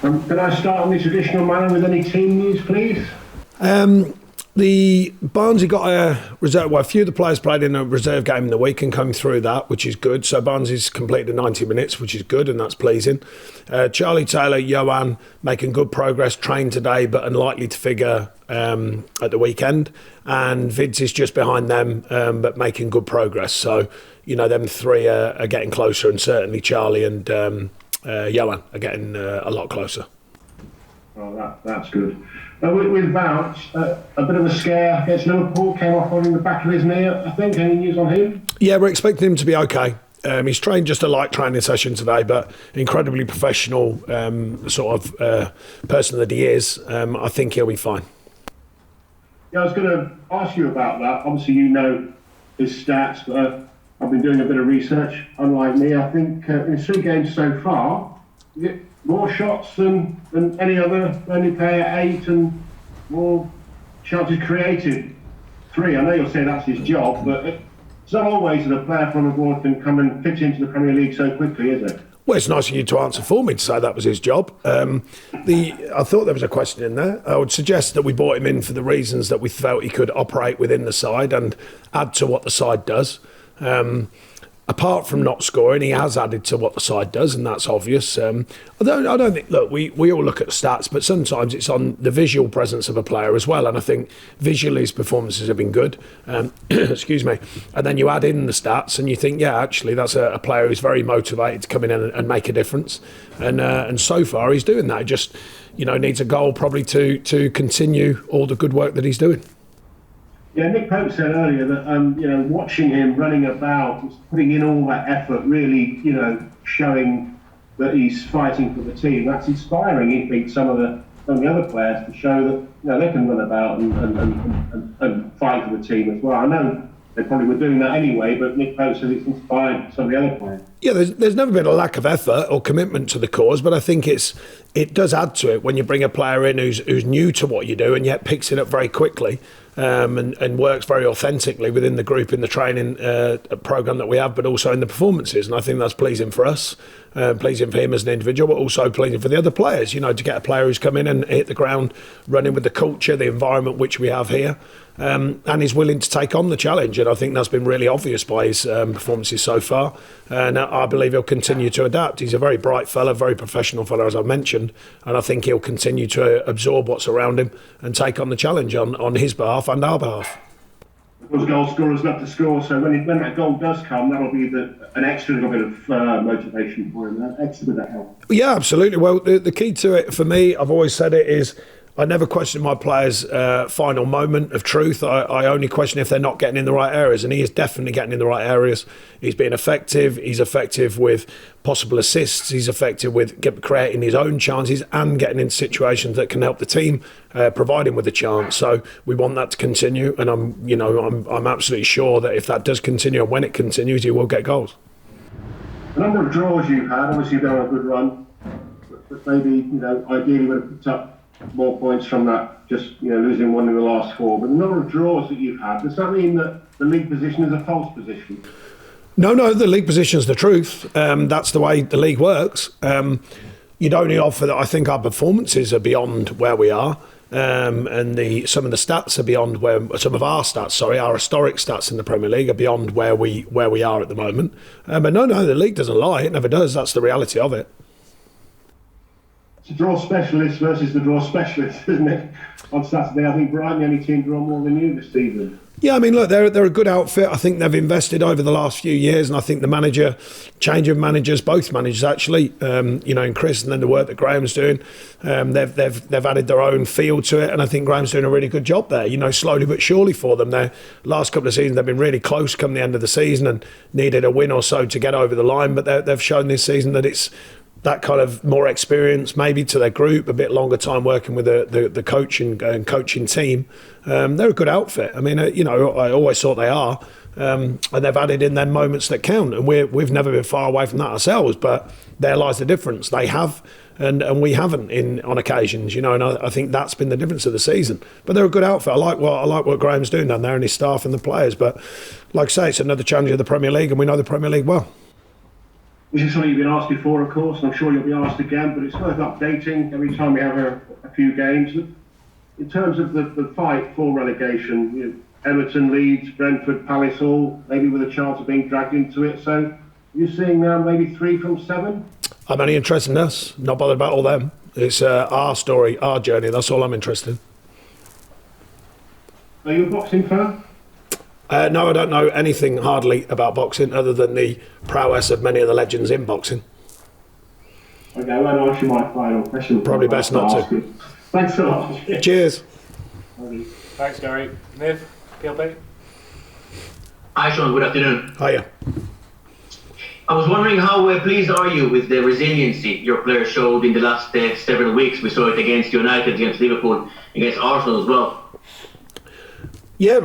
Can I start in the traditional manner with any team news, please? The Barnsley got a reserve. Well, a few of the players played in a reserve game in the week and come through that, which is good. So Barnsley's completed 90 minutes, which is good, and that's pleasing. Charlie Taylor, Johan, making good progress. Trained today, but unlikely to figure at the weekend. And Vids is just behind them, but making good progress. So them three are getting closer, and certainly Charlie and Johan are getting a lot closer. Oh, that's good. With Vouch, a bit of a scare against Liverpool, came off on the back of his knee, I think. Any news on him? Yeah, we're expecting him to be okay. He's trained just a light training session today, but incredibly professional person that he is. I think he'll be fine. Yeah, I was going to ask you about that. Obviously, you know his stats, but I've been doing a bit of research. Unlike me, I think in 3 games so far, more shots than any other Burnley player, 8, and more chances created, 3. I know you'll say that's his job, but it's not always that a player from abroad can come and fit into the Premier League so quickly, is it? Well, it's nice of you to answer for me to say that was his job. I thought there was a question in there. I would suggest that we brought him in for the reasons that we felt he could operate within the side and add to what the side does. Apart from not scoring, he has added to what the side does, and that's obvious. I don't think, look, we all look at the stats, but sometimes it's on the visual presence of a player as well, and I think visually his performances have been good. Excuse me. And then you add in the stats and you think, yeah, actually, that's a player who's very motivated to come in and make a difference. And so far, he's doing that. He just, needs a goal probably to continue all the good work that he's doing. Yeah, Nick Pope said earlier that watching him running about, putting in all that effort, really, showing that he's fighting for the team. That's inspiring. He thinks some of the other players to show that they can run about and fight for the team as well. I know they probably were doing that anyway, but Nick Pope said it's inspired some of the other players. Yeah, there's never been a lack of effort or commitment to the cause, but I think it does add to it when you bring a player in who's new to what you do and yet picks it up very quickly. And works very authentically within the group in the training programme that we have, but also in the performances. And I think that's pleasing for us, pleasing for him as an individual, but also pleasing for the other players, to get a player who's come in and hit the ground running with the culture, the environment which we have here, and is willing to take on the challenge. And I think that's been really obvious by his performances so far. And I believe he'll continue to adapt. He's a very bright fella, very professional fella, as I mentioned. And I think he'll continue to absorb what's around him and take on the challenge on his behalf and our behalf. Those goal scorers love to score, so when that goal does come, that'll be an extra little bit of motivation for him, that extra bit of help. Yeah, absolutely. Well, the key to it for me, I've always said it, is I never question my players' final moment of truth. I only question if they're not getting in the right areas, and he is definitely getting in the right areas. He's being effective. He's effective with possible assists. He's effective with creating his own chances and getting into situations that can help the team, provide him with a chance. So we want that to continue, and I'm absolutely sure that if that does continue and when it continues, he will get goals. The number of draws you've had, obviously you've been on a good run, but maybe ideally would have picked up more points from that, just losing one in the last 4. But the number of draws that you've had, does that mean that the league position is a false position? No, the league position is the truth. That's the way the league works. You'd only offer that. I think our performances are beyond where we are, and some of the stats are beyond our historic stats in the Premier League are beyond where we are at the moment. But no, the league doesn't lie. It never does. That's the reality of it. It's a draw specialist versus the draw specialist, isn't it? On Saturday, I think Brighton, the only team draw more than you this season. Yeah, I mean, look, they're a good outfit. I think they've invested over the last few years, and I think the change of managers, both managers actually, in Chris, and then the work that Graham's doing, they've added their own feel to it, and I think Graham's doing a really good job there. Slowly but surely for them. Their last couple of seasons, they've been really close come the end of the season and needed a win or so to get over the line, but they've shown this season that it's that kind of more experience maybe to their group, a bit longer time working with the coach and coaching team. They're a good outfit. I mean, I always thought they are. And they've added in then moments that count. And we've never been far away from that ourselves, but there lies the difference. They have, and we haven't on occasions, and I think that's been the difference of the season. But they're a good outfit. I like what Graham's doing down there and his staff and the players. But like I say, it's another challenge of the Premier League, and we know the Premier League well. This is something you've been asked before, of course, and I'm sure you'll be asked again, but it's worth updating every time we have a few games. In terms of the fight for relegation, Everton, Leeds, Brentford, Palace, all maybe with a chance of being dragged into it. So you're seeing now maybe 3 from 7? I'm only interested in us, not bothered about all them. It's our story, our journey, that's all I'm interested in. Are you a boxing fan? No, I don't know anything hardly about boxing other than the prowess of many of the legends in boxing. Okay, well, I'll ask you my final question. Probably best not to. Thanks a lot. Cheers. Thanks, Gary. Niv, PLP? Hi, Sean. Good afternoon. Hiya. I was wondering how pleased are you with the resiliency your players showed in the last several weeks? We saw it against United, against Liverpool, against Arsenal as well. Yeah,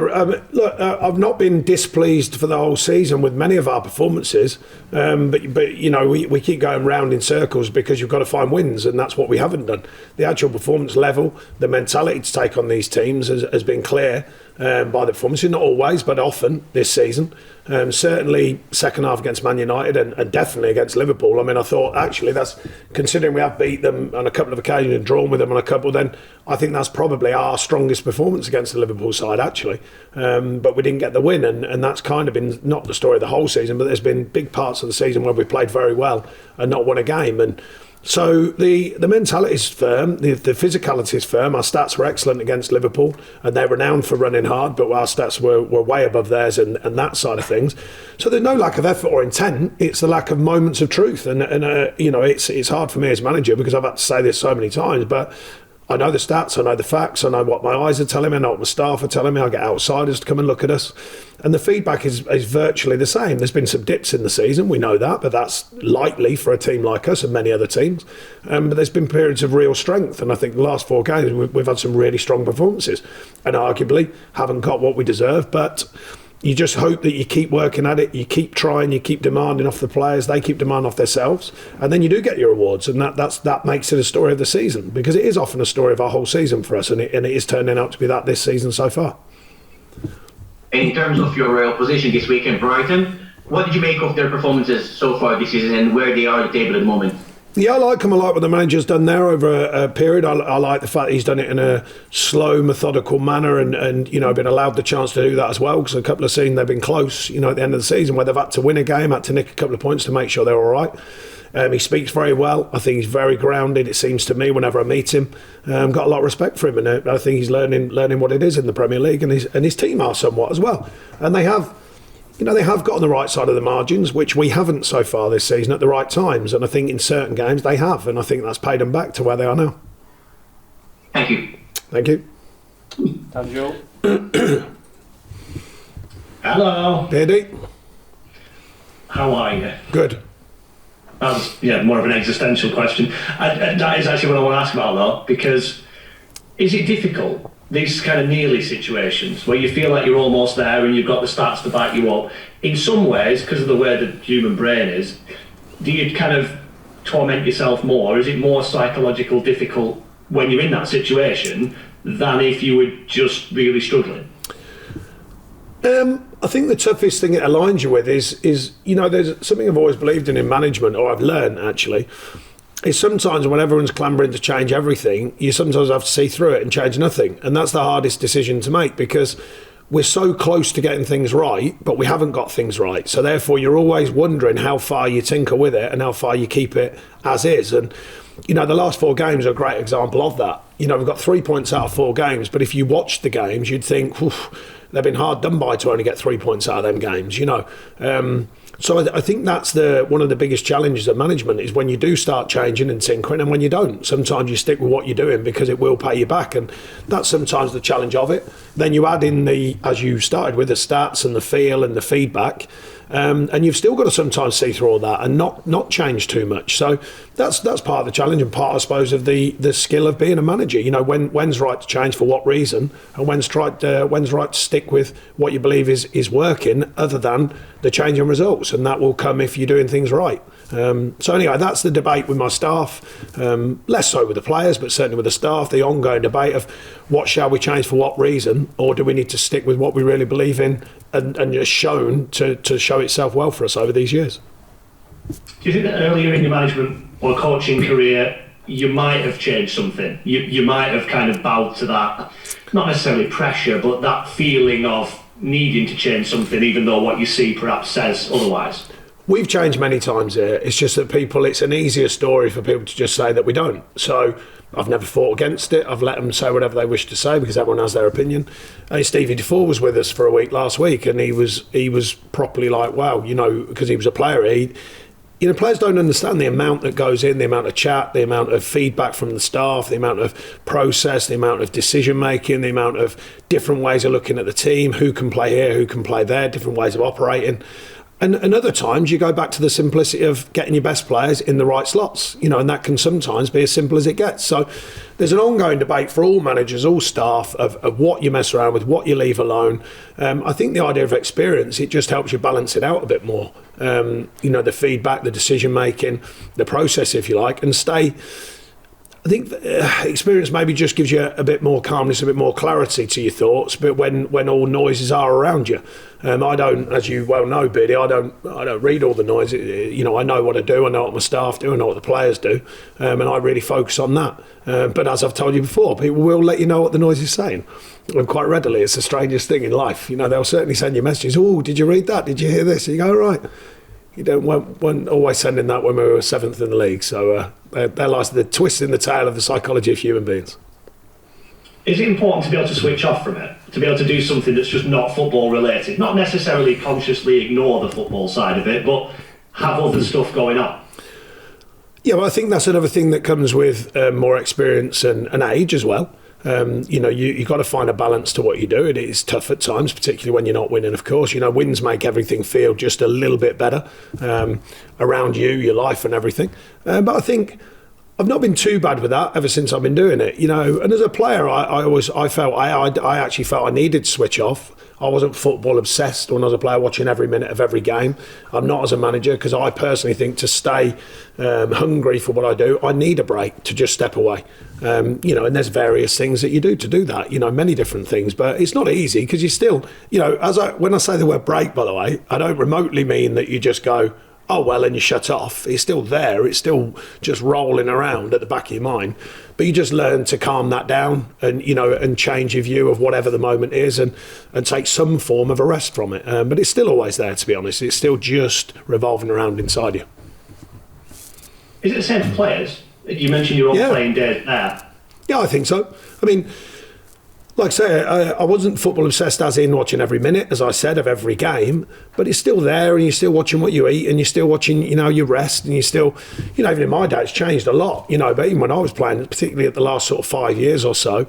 look, I've not been displeased for the whole season with many of our performances, but you know, we keep going round in circles because you've got to find wins, and that's what we haven't done. The actual performance level, the mentality to take on these teams has been clear by the performances, not always, but often this season. Certainly second half against Man United and definitely against Liverpool. I mean, I thought actually that's, considering we have beat them on a couple of occasions and drawn with them on a couple, then I think that's probably our strongest performance against the Liverpool side actually. But we didn't get the win, and that's kind of been not the story of the whole season, but there's been big parts of the season where we played very well and not won a game. And so the mentality is firm, the physicality is firm. Our stats were excellent against Liverpool, and they're renowned for running hard, but our stats were way above theirs and that side of things. So there's no lack of effort or intent. It's the lack of moments of truth, and you know, it's hard for me as manager because I've had to say this so many times, but I know the stats, I know the facts, I know what my eyes are telling me, I know what my staff are telling me. I get outsiders to come and look at us, and the feedback is virtually the same. There's been some dips in the season, we know that, but that's likely for a team like us and many other teams. But there's been periods of real strength, and I think the last 4 games we've had some really strong performances, and arguably haven't got what we deserve, but you just hope that you keep working at it, you keep trying, you keep demanding off the players, they keep demanding off themselves, and then you do get your rewards, and that makes it a story of the season, because it is often a story of our whole season for us, and it is turning out to be that this season so far. In terms of your opposition this weekend, Brighton, what did you make of their performances so far this season and where they are at the table at the moment? Yeah, I like them. I like what the manager's done there over a period. I like the fact that he's done it in a slow, methodical manner, and you know, been allowed the chance to do that as well. Because a couple of seasons they've been close, you know, at the end of the season where they've had to win a game, had to nick a couple of points to make sure they're all right. He speaks very well. I think he's very grounded. It seems to me whenever I meet him, got a lot of respect for him, and I think he's learning what it is in the Premier League, and his team are somewhat as well, and they have. You know, they have got on the right side of the margins, which we haven't so far this season at the right times. And I think in certain games they have. And I think that's paid them back to where they are now. Thank you. Thank you. Tanjul. Hello. Beardy. How are you? Good. More of an existential question. That is actually what I want to ask about, though, because is it difficult, these kind of nearly situations, where you feel like you're almost there and you've got the stats to back you up? In some ways, because of the way the human brain is, do you kind of torment yourself more? Is it more psychological difficult when you're in that situation than if you were just really struggling? I think the toughest thing it aligns you with is you know, there's something I've always believed in management, or I've learned actually, is sometimes when everyone's clambering to change everything, you sometimes have to see through it and change nothing. And that's the hardest decision to make, because we're so close to getting things right, but we haven't got things right. So therefore, you're always wondering how far you tinker with it and how far you keep it as is. And, you know, the last 4 games are a great example of that. You know, we've got 3 points out of 4 games, but if you watched the games, you'd think, they've been hard done by to only get 3 points out of them games, you know. So I think that's one of the biggest challenges of management, is when you do start changing and tinkering, and when you don't. Sometimes you stick with what you're doing because it will pay you back, and that's sometimes the challenge of it. Then you add in as you started with, the stats and the feel and the feedback, and you've still got to sometimes see through all that and not change too much. So that's part of the challenge, and part, I suppose, of the skill of being a manager. You know, when's right to change, for what reason, and when's right to stick with what you believe is working, other than the change in results, and that will come if you're doing things right. So anyway, that's the debate with my staff, less so with the players, but certainly with the staff, the ongoing debate of what shall we change for what reason, or do we need to stick with what we really believe in and just shown to show itself well for us over these years. Do you think that earlier in your management or coaching career, you might have changed something? You might have kind of bowed to that, not necessarily pressure, but that feeling of needing to change something, even though what you see perhaps says otherwise? We've changed many times here. It's just that it's an easier story for people to just say that we don't. So I've never fought against it. I've let them say whatever they wish to say because everyone has their opinion. Stevie Defoe was with us for a week last week, and he was properly like, wow, because he was a player. Players don't understand the amount that goes in, the amount of chat, the amount of feedback from the staff, the amount of process, the amount of decision making, the amount of different ways of looking at the team, who can play here, who can play there, different ways of operating. And other times you go back to the simplicity of getting your best players in the right slots, and that can sometimes be as simple as it gets. So there's an ongoing debate for all managers, all staff, of what you mess around with, what you leave alone. I think the idea of experience, it just helps you balance it out a bit more. The feedback, the decision making, the process, if you like, and stay. I think experience maybe just gives you a bit more calmness, a bit more clarity to your thoughts. But when all noises are around you, I don't, as you well know, Beardy, I don't read all the noise. I know what I do, I know what my staff do, I know what the players do, and I really focus on that. But as I've told you before, people will let you know what the noise is saying, and quite readily. It's the strangest thing in life. They'll certainly send you messages. Oh, did you read that? Did you hear this? And you go, all right. You don't want always sending that when we were 7th in the league. So they're like the twist in the tail of the psychology of human beings. Is it important to be able to switch off from it? To be able to do something that's just not football related? Not necessarily consciously ignore the football side of it, but have other stuff going on? Yeah, well, I think that's another thing that comes with more experience and age as well. You've got to find a balance to what you do. It is tough at times, particularly when you're not winning, of course. Wins make everything feel just a little bit better around you, your life and everything. But I think I've not been too bad with that ever since I've been doing it. And as a player, I actually felt I needed to switch off. I wasn't football obsessed when I was a player, watching every minute of every game. I'm not as a manager, because I personally think to stay hungry for what I do, I need a break to just step away. And there's various things that you do to do that, many different things, but it's not easy, because you still, when I say the word break, by the way, I don't remotely mean that you just go, oh well, and you shut off. It's still there, it's still just rolling around at the back of your mind, but you just learn to calm that down and and change your view of whatever the moment is, and take some form of a rest from it, but it's still always there, to be honest. It's still just revolving around inside you. Is it the same for players? You mentioned your own playing days there. Yeah, I think so. I mean, like I say, I wasn't football obsessed as in watching every minute, as I said, of every game, but it's still there, and you're still watching what you eat, and you're still watching, your rest, and you're still, even in my day, it's changed a lot, but even when I was playing, particularly at the last sort of 5 years or so,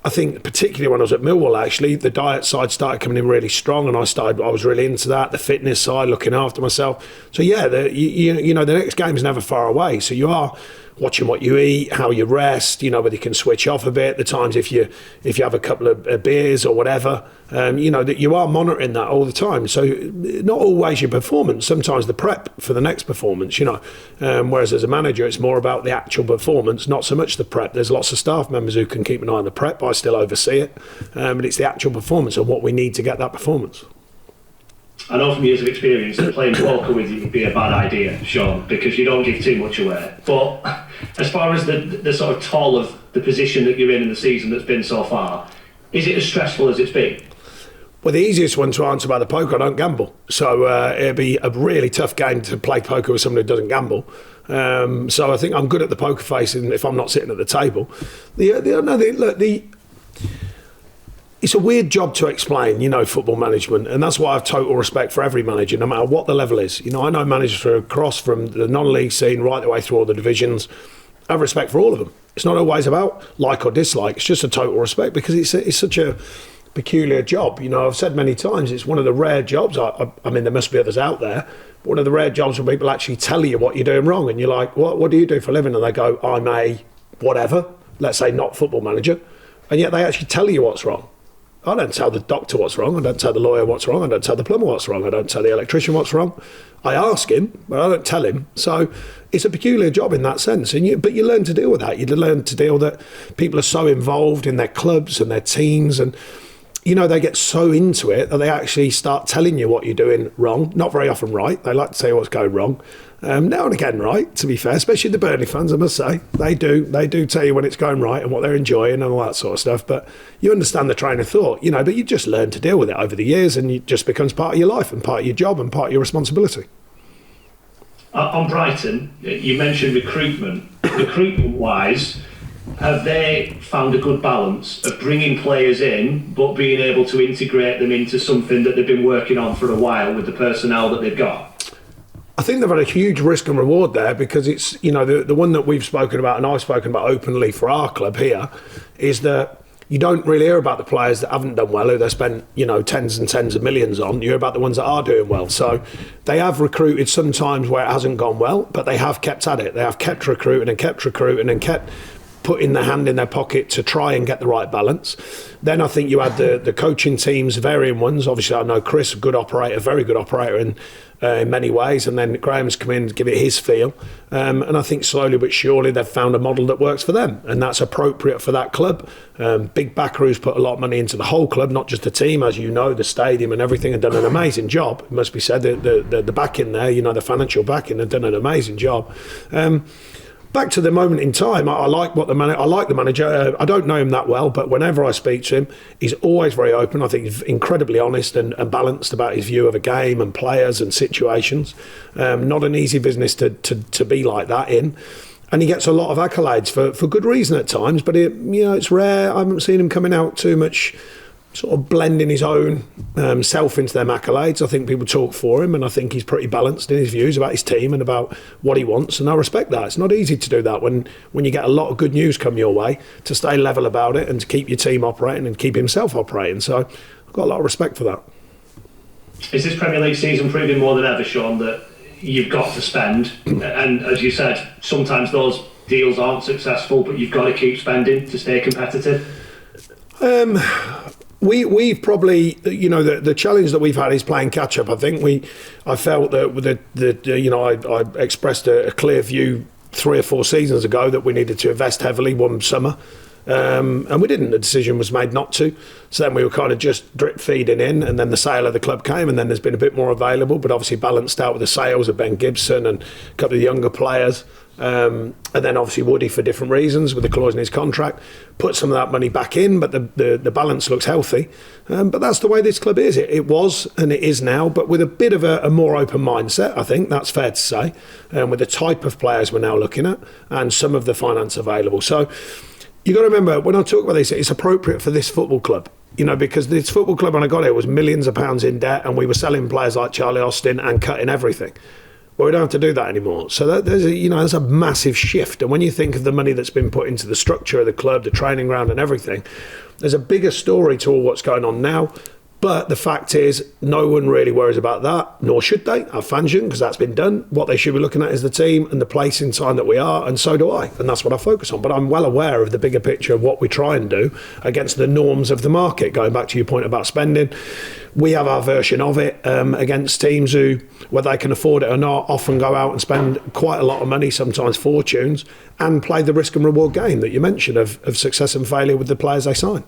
I think particularly when I was at Millwall, actually, the diet side started coming in really strong, and I was really into that, the fitness side, looking after myself. So yeah, the next game's never far away, so you are watching what you eat, how you rest, whether you can switch off a bit, the times if you have a couple of beers or whatever, that you are monitoring that all the time. So not always your performance, sometimes the prep for the next performance, whereas as a manager, it's more about the actual performance, not so much the prep. There's lots of staff members who can keep an eye on the prep, I still oversee it, but it's the actual performance and what we need to get that performance. I know from years of experience that playing poker with you would be a bad idea, Sean, because you don't give too much away. But as far as the sort of toll of the position that you're in the season that's been so far, is it as stressful as it's been? Well, the easiest one to answer by the poker, I don't gamble. So it'd be a really tough game to play poker with someone who doesn't gamble. So I think I'm good at the poker face if I'm not sitting at the table. It's a weird job to explain, football management, and that's why I have total respect for every manager, no matter what the level is. I know managers across from the non-league scene right the way through all the divisions. I have respect for all of them. It's not always about like or dislike. It's just a total respect, because it's such a peculiar job. I've said many times, it's one of the rare jobs. I mean, there must be others out there. One of the rare jobs where people actually tell you what you're doing wrong, and you're like, what do you do for a living? And they go, I'm a whatever, let's say not football manager, and yet they actually tell you what's wrong. I don't tell the doctor what's wrong. I don't tell the lawyer what's wrong. I don't tell the plumber what's wrong. I don't tell the electrician what's wrong. I ask him, but I don't tell him. So it's a peculiar job in that sense. But you learn to deal with that. You learn to deal that people are so involved in their clubs and their teams, and they get so into it that they actually start telling you what you're doing wrong. Not very often right. They like to say what's going wrong. Now and again right, to be fair, especially the Burnley fans, I must say. They do tell you when it's going right and what they're enjoying and all that sort of stuff. But you understand the train of thought, but you just learn to deal with it over the years, and it just becomes part of your life and part of your job and part of your responsibility. On Brighton, you mentioned recruitment. Recruitment-wise, have they found a good balance of bringing players in but being able to integrate them into something that they've been working on for a while with the personnel that they've got? I think they've had a huge risk and reward there, because it's, the one that we've spoken about and I've spoken about openly for our club here is that you don't really hear about the players that haven't done well, who they spent, tens and tens of millions on. You hear about the ones that are doing well. So they have recruited sometimes where it hasn't gone well, but they have kept at it. They have kept recruiting and kept putting their hand in their pocket to try and get the right balance. Then I think you had the coaching teams, varying ones. Obviously, I know Chris, a good operator, very good operator in many ways, and then Graham's come in to give it his feel. And I think slowly but surely they've found a model that works for them, and that's appropriate for that club. Big backer who's put a lot of money into the whole club, not just the team, as you know, the stadium and everything, and done an amazing job. It must be said, the backing there, the financial backing, have done an amazing job. Back to the moment in time, I like the manager. I don't know him that well, but whenever I speak to him, he's always very open. I think he's incredibly honest and balanced about his view of a game and players and situations. Not an easy business to be like that in. And he gets a lot of accolades for good reason at times, but it's rare. I haven't seen him coming out too much sort of blending his own self into them accolades. I think people talk for him, and I think he's pretty balanced in his views about his team and about what he wants, and I respect that. It's not easy to do that when you get a lot of good news come your way, to stay level about it and to keep your team operating and keep himself operating. So I've got a lot of respect for that. Is this Premier League season proving more than ever, Sean, that you've got to spend, and as you said, sometimes those deals aren't successful, but you've got to keep spending to stay competitive? We've probably, the challenge that we've had is playing catch up. I think I felt that I expressed a clear view 3 or 4 seasons ago that we needed to invest heavily one summer, and we didn't. The decision was made not to. So then we were kind of just drip feeding in, and then the sale of the club came, and then there's been a bit more available, but obviously balanced out with the sales of Ben Gibson and a couple of younger players. And then obviously Woody, for different reasons, with the clause in his contract, put some of that money back in, but the balance looks healthy. But that's the way this club is. It was and it is now, but with a bit of a more open mindset, I think that's fair to say, with the type of players we're now looking at and some of the finance available. So you've got to remember, when I talk about this, it's appropriate for this football club. Because this football club, when I got here, was millions of pounds in debt, and we were selling players like Charlie Austin and cutting everything. Well, we don't have to do that anymore. So there's a massive shift. And when you think of the money that's been put into the structure of the club, the training ground and everything, there's a bigger story to all what's going on now. But the fact is, no one really worries about that, nor should they. Our fans shouldn't, because that's been done. What they should be looking at is the team and the place in time that we are, and so do I. And that's what I focus on. But I'm well aware of the bigger picture of what we try and do against the norms of the market. Going back to your point about spending, we have our version of it against teams who, whether they can afford it or not, often go out and spend quite a lot of money, sometimes fortunes, and play the risk and reward game that you mentioned of success and failure with the players they sign.